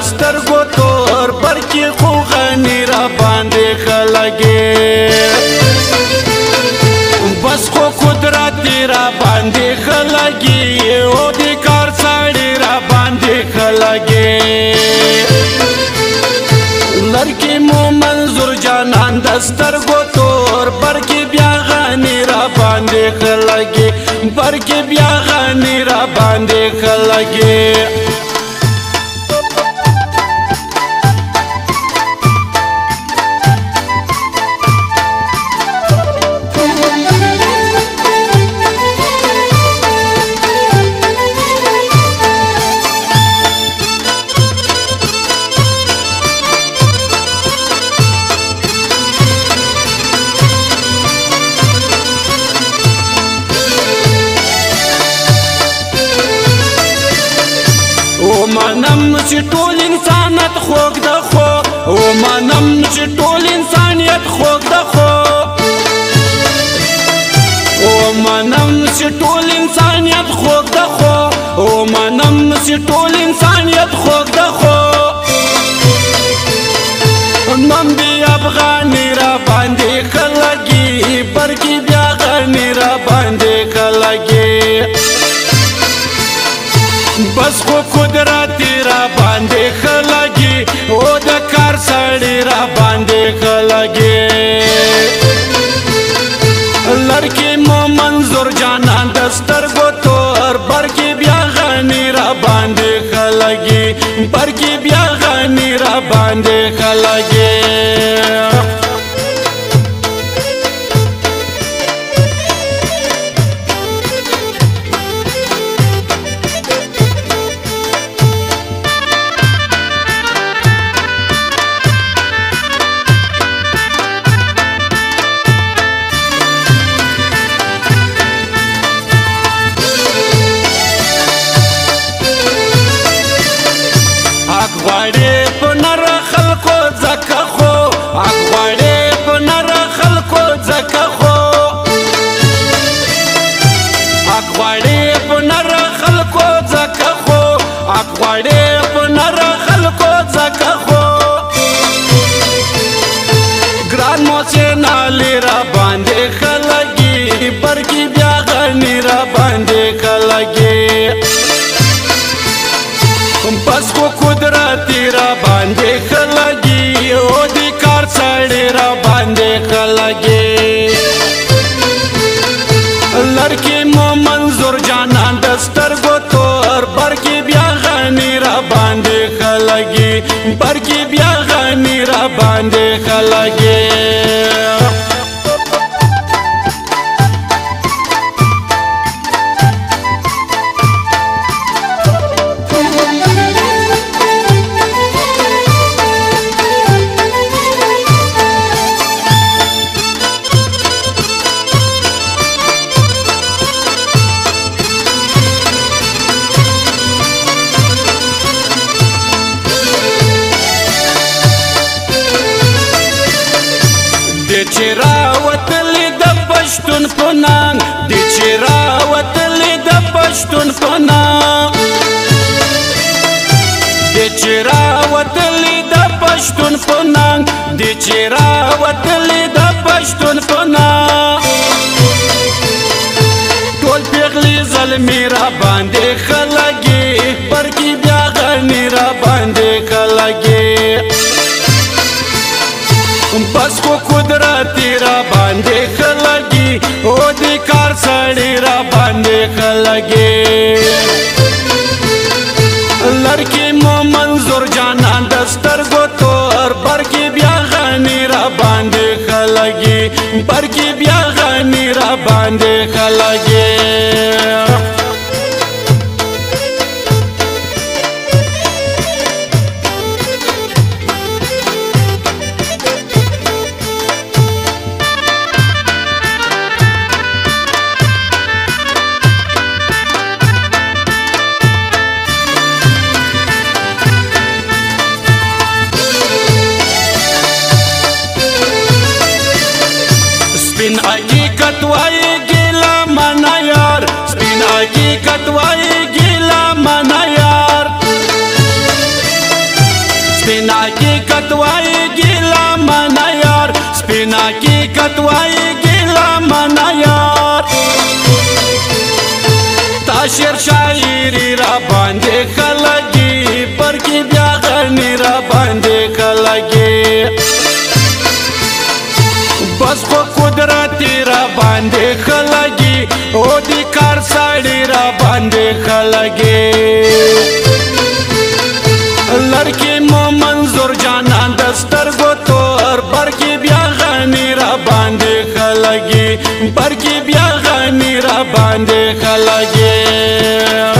دسترګو تور برکی خو غنی را باندې خلګي بس خو قدرت را باندې خلګي او د کار سړی را باندې خلګي لړکی مو منظور جانان دسترګو تور برکی بیا غنی را باندې خلګي برکی بیا غنی را باندې خلګي منم چې ټول انسانیت خوږ ده خو منم چې ټول انسانیت خوږ ده خو منم چې ټول انسانیت خوږ ده خو منم چې ټول انسانیت خوږ ده خو من بیا افغاني را باندې خلګي برکی بیا غني را باندې خلګي بس خو قدرت را باندې خلګي او د کار سړی را باندې خلګي لړکی مو منظور جانان دسترګو تور برکی بیا غنی را باندې خلګي برکی بیا غنی را باندې خلګي غواړي په نر خلکو ځکه خو غواړي په نر خلکو ځکه خو غواړي په نر خلکو ځکه خو غواړي په نر خلکو ځکه خو ګران موسین علي را باندې خلګي برکی بیا غني را باندې خلګي بس خو قدرت را باندې خلګي او د کار سړی را باندې خلګي لړکی مو منظور جانان دسترګو تور برکی بیا غنی را باندې خلګي برکی بیا غنی را باندې خلګي چې راوتلې د پښتون په نام چې راوتلې د پښتون په نام چې راوتلې د پښتون په نام چې راوتلې د پښتون په نام ټول پیغلې زلمي را باندې خلګي برکی بیا غني را باندې خلګي بس خو قدرت را باندې خلګي او د کار سړی را باندې خلګي لړکی مو منظور جانان دسترګو تور برکی بیا غني را باندې خلګي برکی بیا غني را باندې خلګي سپینا کی کتوائی گیلا منا یار سپینا کی کتوائی گیلا منا یار تا شعر شاعری را باندې خلګي پر کې بیا غنی را باندې خلګي بس خو قدرت را باندې خلګي او دی کار ساړي را باندې خلګي لڑکی مو منظور جانان دسترګو تور برکی بیا غنی را باندې خلګي برکی بیا غنی را باندې خلګي